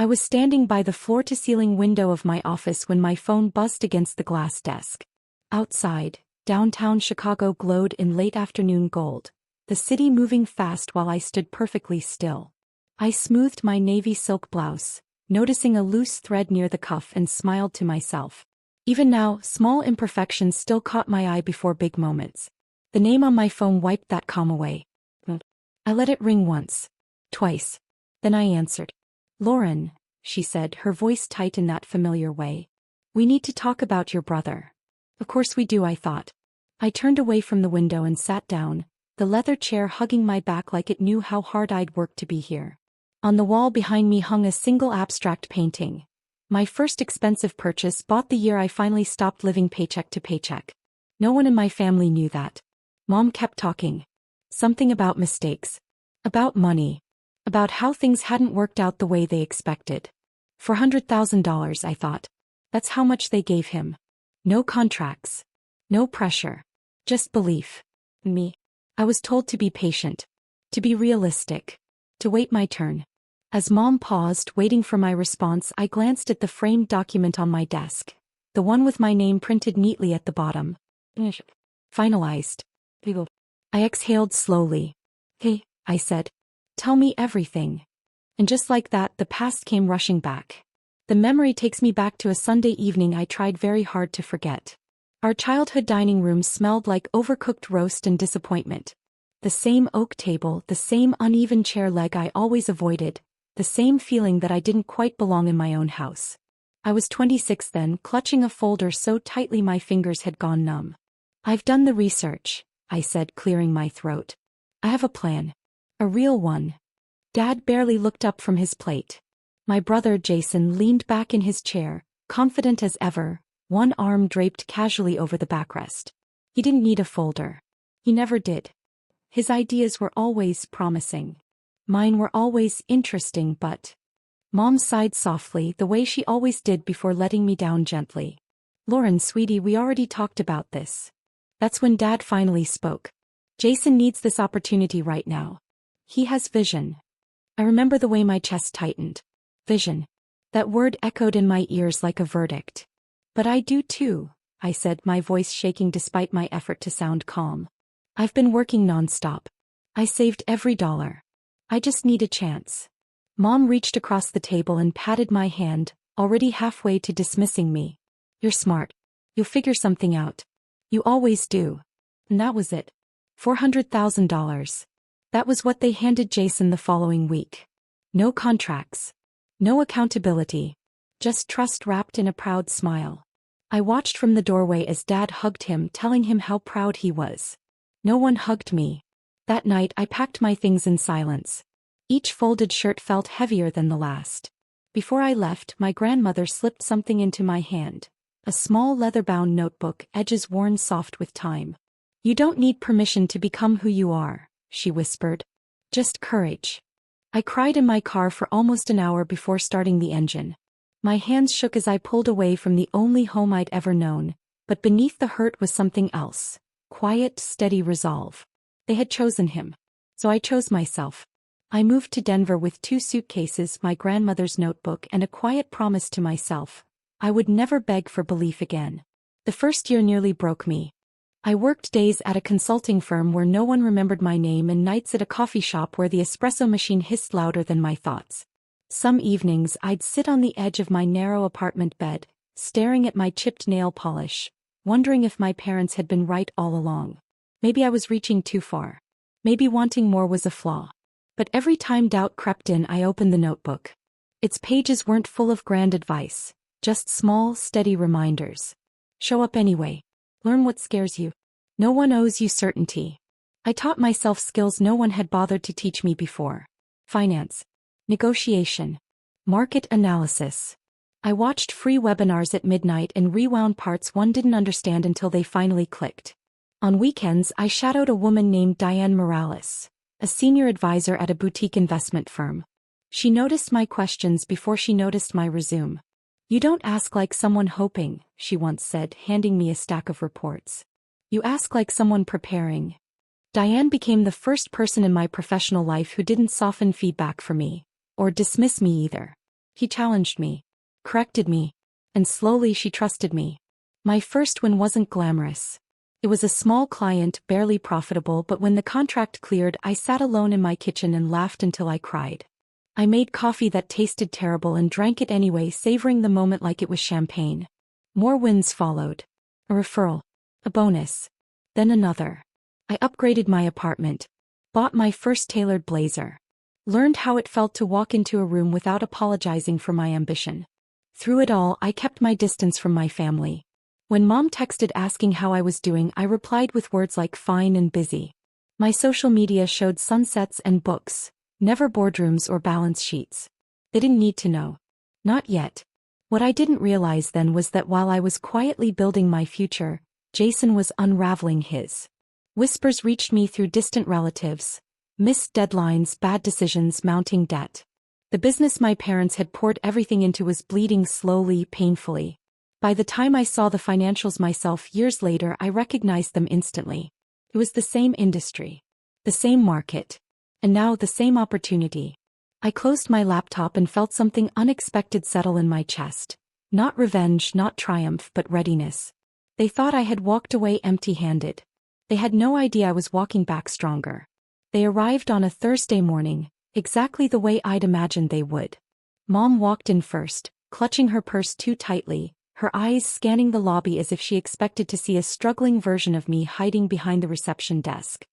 I was standing by the floor-to-ceiling window of my office when my phone buzzed against the glass desk. Outside, downtown Chicago glowed in late afternoon gold, the city moving fast while I stood perfectly still. I smoothed my navy silk blouse, noticing a loose thread near the cuff, and smiled to myself. Even now, small imperfections still caught my eye before big moments. The name on my phone wiped that calm away. I let it ring once. Twice. Then I answered. "Lauren," she said, her voice tight in that familiar way. "We need to talk about your brother." Of course we do, I thought. I turned away from the window and sat down, the leather chair hugging my back like it knew how hard I'd worked to be here. On the wall behind me hung a single abstract painting. My first expensive purchase, bought the year I finally stopped living paycheck to paycheck. No one in my family knew that. Mom kept talking. Something about mistakes. About money. About how things hadn't worked out the way they expected. $400,000, I thought. That's how much they gave him. No contracts. No pressure. Just belief. Me. I was told to be patient. To be realistic. To wait my turn. As Mom paused, waiting for my response, I glanced at the framed document on my desk. The one with my name printed neatly at the bottom. Finalized. I exhaled slowly. "Hey," I said. "Tell me everything." And just like that, the past came rushing back. The memory takes me back to a Sunday evening I tried very hard to forget. Our childhood dining room smelled like overcooked roast and disappointment. The same oak table, the same uneven chair leg I always avoided, the same feeling that I didn't quite belong in my own house. I was 26 then, clutching a folder so tightly my fingers had gone numb. "I've done the research," I said, clearing my throat. "I have a plan. A real one." Dad barely looked up from his plate. My brother Jason leaned back in his chair, confident as ever, one arm draped casually over the backrest. He didn't need a folder. He never did. His ideas were always promising. Mine were always interesting, but... Mom sighed softly, the way she always did before letting me down gently. "Lauren, sweetie, we already talked about this." That's when Dad finally spoke. "Jason needs this opportunity right now. He has vision." I remember the way my chest tightened. Vision. That word echoed in my ears like a verdict. "But I do too," I said, my voice shaking despite my effort to sound calm. "I've been working nonstop. I saved every dollar. I just need a chance." Mom reached across the table and patted my hand, already halfway to dismissing me. "You're smart. You'll figure something out. You always do." And that was it. $400,000. That was what they handed Jason the following week. No contracts. No accountability. Just trust wrapped in a proud smile. I watched from the doorway as Dad hugged him, telling him how proud he was. No one hugged me. That night I packed my things in silence. Each folded shirt felt heavier than the last. Before I left, my grandmother slipped something into my hand. A small leather-bound notebook, edges worn soft with time. "You don't need permission to become who you are," she whispered. "Just courage." I cried in my car for almost an hour before starting the engine. My hands shook as I pulled away from the only home I'd ever known, but beneath the hurt was something else. Quiet, steady resolve. They had chosen him. So I chose myself. I moved to Denver with 2 suitcases, my grandmother's notebook, and a quiet promise to myself. I would never beg for belief again. The first year nearly broke me. I worked days at a consulting firm where no one remembered my name and nights at a coffee shop where the espresso machine hissed louder than my thoughts. Some evenings I'd sit on the edge of my narrow apartment bed, staring at my chipped nail polish, wondering if my parents had been right all along. Maybe I was reaching too far. Maybe wanting more was a flaw. But every time doubt crept in, I opened the notebook. Its pages weren't full of grand advice, just small, steady reminders. Show up anyway. Learn what scares you. No one owes you certainty. I taught myself skills no one had bothered to teach me before. Finance. Negotiation. Market analysis. I watched free webinars at midnight and rewound parts one didn't understand until they finally clicked. On weekends, I shadowed a woman named Diane Morales, a senior advisor at a boutique investment firm. She noticed my questions before she noticed my resume. "You don't ask like someone hoping," she once said, handing me a stack of reports. "You ask like someone preparing." Diane became the first person in my professional life who didn't soften feedback for me, or dismiss me either. He challenged me, corrected me, and slowly she trusted me. My first win wasn't glamorous. It was a small client, barely profitable, but when the contract cleared, I sat alone in my kitchen and laughed until I cried. I made coffee that tasted terrible and drank it anyway, savoring the moment like it was champagne. More wins followed. A referral. A bonus. Then another. I upgraded my apartment. Bought my first tailored blazer. Learned how it felt to walk into a room without apologizing for my ambition. Through it all, I kept my distance from my family. When Mom texted asking how I was doing, I replied with words like fine and busy. My social media showed sunsets and books, never boardrooms or balance sheets. They didn't need to know. Not yet. What I didn't realize then was that while I was quietly building my future, Jason was unraveling his. Whispers reached me through distant relatives. Missed deadlines, bad decisions, mounting debt. The business my parents had poured everything into was bleeding slowly, painfully. By the time I saw the financials myself years later, I recognized them instantly. It was the same industry. The same market. And now the same opportunity. I closed my laptop and felt something unexpected settle in my chest. Not revenge, not triumph, but readiness. They thought I had walked away empty-handed. They had no idea I was walking back stronger. They arrived on a Thursday morning, exactly the way I'd imagined they would. Mom walked in first, clutching her purse too tightly, her eyes scanning the lobby as if she expected to see a struggling version of me hiding behind the reception desk.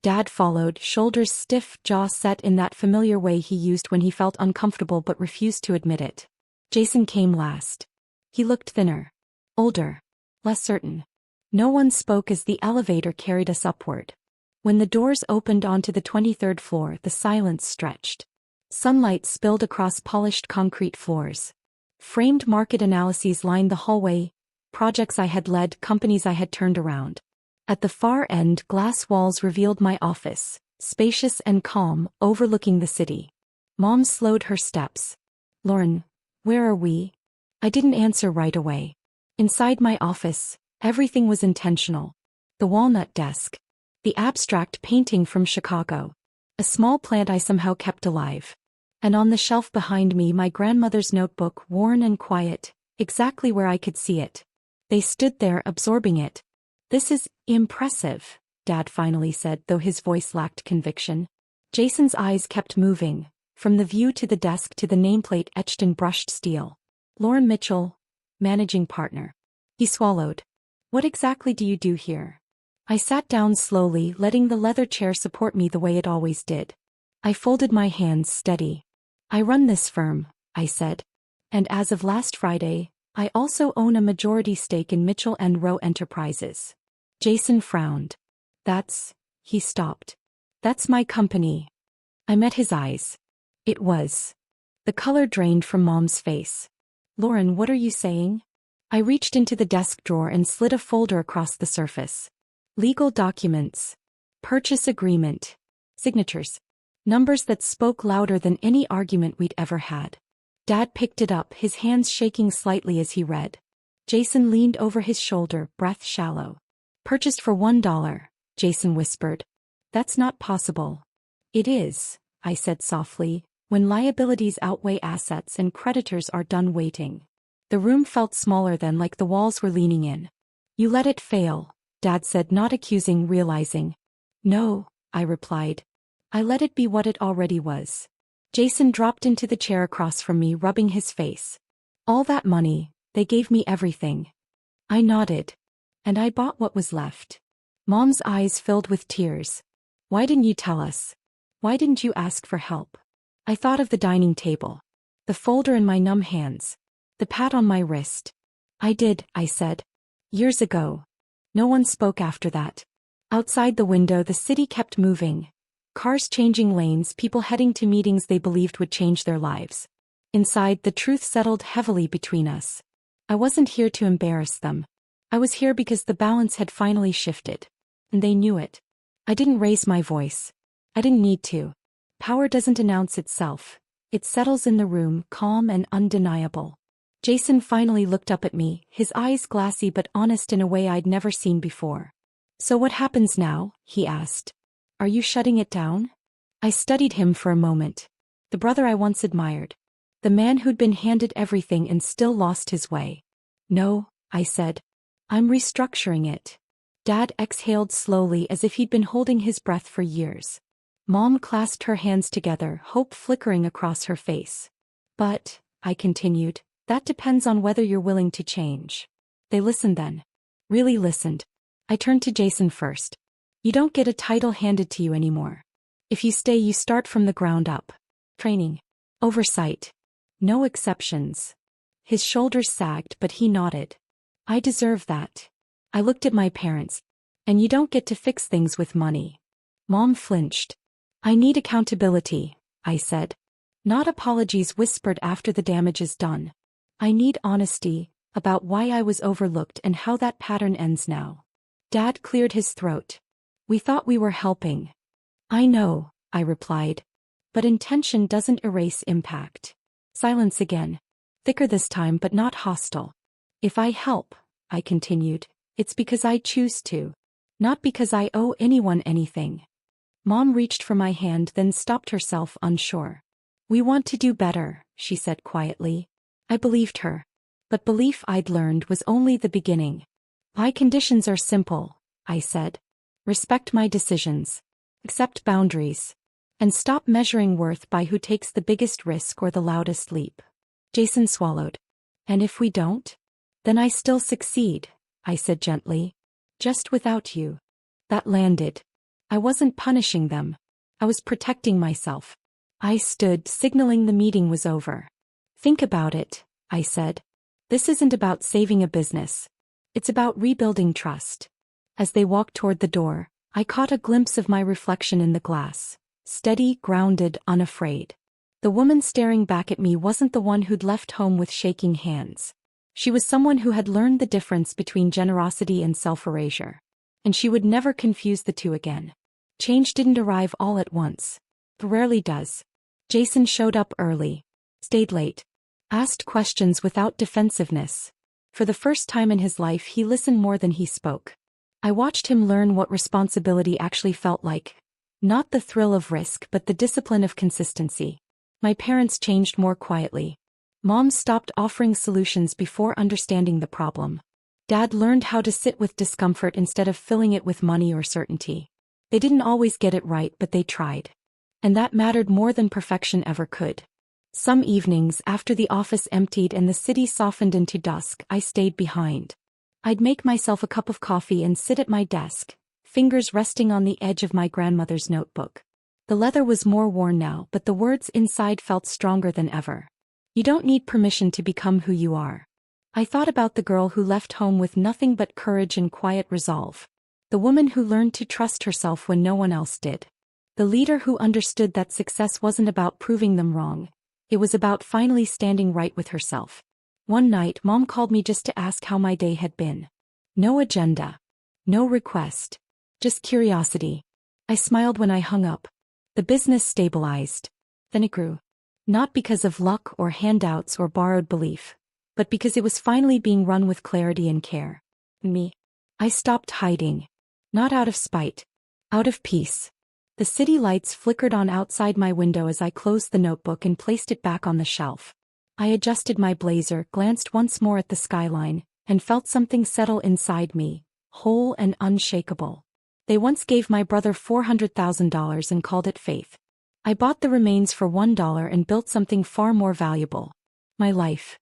Dad followed, shoulders stiff, jaw set in that familiar way he used when he felt uncomfortable but refused to admit it. Jason came last. He looked thinner. Older. Less certain. No one spoke as the elevator carried us upward. When the doors opened onto the 23rd floor, the silence stretched. Sunlight spilled across polished concrete floors. Framed market analyses lined the hallway, projects I had led, companies I had turned around. At the far end, glass walls revealed my office, spacious and calm, overlooking the city. Mom slowed her steps. Lauren, where are we? I didn't answer right away. Inside my office, everything was intentional. The walnut desk. The abstract painting from Chicago. A small plant I somehow kept alive. And on the shelf behind me, my grandmother's notebook, worn and quiet, exactly where I could see it. They stood there, absorbing it. This is impressive, Dad finally said, though his voice lacked conviction. Jason's eyes kept moving, from the view to the desk to the nameplate etched in brushed steel. Lauren Mitchell, managing partner. He swallowed. What exactly do you do here? I sat down slowly, letting the leather chair support me the way it always did. I folded my hands steady. I run this firm, I said. And as of last Friday, I also own a majority stake in Mitchell & Rowe Enterprises. Jason frowned. He stopped. That's my company. I met his eyes. It was. The color drained from Mom's face. Lauren, what are you saying? I reached into the desk drawer and slid a folder across the surface. Legal documents. Purchase agreement. Signatures. Numbers that spoke louder than any argument we'd ever had. Dad picked it up, his hands shaking slightly as he read. Jason leaned over his shoulder, breath shallow. Purchased for $1, Jason whispered. That's not possible. It is, I said softly, when liabilities outweigh assets and creditors are done waiting. The room felt smaller then, like the walls were leaning in. You let it fail, Dad said, not accusing, realizing. No, I replied. I let it be what it already was. Jason dropped into the chair across from me, rubbing his face. All that money, they gave me everything. I nodded. And I bought what was left. Mom's eyes filled with tears. Why didn't you tell us? Why didn't you ask for help? I thought of the dining table. The folder in my numb hands. The pat on my wrist. I did, I said. Years ago. No one spoke after that. Outside the window, the city kept moving. Cars changing lanes, people heading to meetings they believed would change their lives. Inside, the truth settled heavily between us. I wasn't here to embarrass them. I was here because the balance had finally shifted. And they knew it. I didn't raise my voice. I didn't need to. Power doesn't announce itself. It settles in the room, calm and undeniable. Jason finally looked up at me, his eyes glassy but honest in a way I'd never seen before. So what happens now? He asked. Are you shutting it down? I studied him for a moment. The brother I once admired. The man who'd been handed everything and still lost his way. No, I said. I'm restructuring it. Dad exhaled slowly as if he'd been holding his breath for years. Mom clasped her hands together, hope flickering across her face. But, I continued, that depends on whether you're willing to change. They listened then. Really listened. I turned to Jason first. You don't get a title handed to you anymore. If you stay, you start from the ground up. Training. Oversight. No exceptions. His shoulders sagged, but he nodded. I deserve that. I looked at my parents. And you don't get to fix things with money. Mom flinched. I need accountability, I said. Not apologies whispered after the damage is done. I need honesty, about why I was overlooked and how that pattern ends now. Dad cleared his throat. We thought we were helping. I know, I replied. But intention doesn't erase impact. Silence again. Thicker this time but not hostile. If I help, I continued, it's because I choose to. Not because I owe anyone anything. Mom reached for my hand then stopped herself unsure. We want to do better, she said quietly. I believed her. But belief I'd learned was only the beginning. My conditions are simple, I said. Respect my decisions. Accept boundaries. And stop measuring worth by who takes the biggest risk or the loudest leap. Jason swallowed. And if we don't? Then I still succeed, I said gently. Just without you. That landed. I wasn't punishing them. I was protecting myself. I stood, signaling the meeting was over. Think about it, I said. This isn't about saving a business. It's about rebuilding trust. As they walked toward the door, I caught a glimpse of my reflection in the glass. Steady, grounded, unafraid. The woman staring back at me wasn't the one who'd left home with shaking hands. She was someone who had learned the difference between generosity and self-erasure. And she would never confuse the two again. Change didn't arrive all at once. It rarely does. Jason showed up early. Stayed late. Asked questions without defensiveness. For the first time in his life he listened more than he spoke. I watched him learn what responsibility actually felt like. Not the thrill of risk but the discipline of consistency. My parents changed more quietly. Mom stopped offering solutions before understanding the problem. Dad learned how to sit with discomfort instead of filling it with money or certainty. They didn't always get it right but they tried. And that mattered more than perfection ever could. Some evenings after the office emptied and the city softened into dusk, I stayed behind. I'd make myself a cup of coffee and sit at my desk, fingers resting on the edge of my grandmother's notebook. The leather was more worn now, but the words inside felt stronger than ever. You don't need permission to become who you are. I thought about the girl who left home with nothing but courage and quiet resolve. The woman who learned to trust herself when no one else did. The leader who understood that success wasn't about proving them wrong. It was about finally standing right with herself. One night, Mom called me just to ask how my day had been. No agenda. No request. Just curiosity. I smiled when I hung up. The business stabilized. Then it grew. Not because of luck or handouts or borrowed belief, but because it was finally being run with clarity and care. Me. I stopped hiding. Not out of spite. Out of peace. The city lights flickered on outside my window as I closed the notebook and placed it back on the shelf. I adjusted my blazer, glanced once more at the skyline, and felt something settle inside me, whole and unshakable. They once gave my brother $400,000 and called it faith. I bought the remains for $1 and built something far more valuable. My life.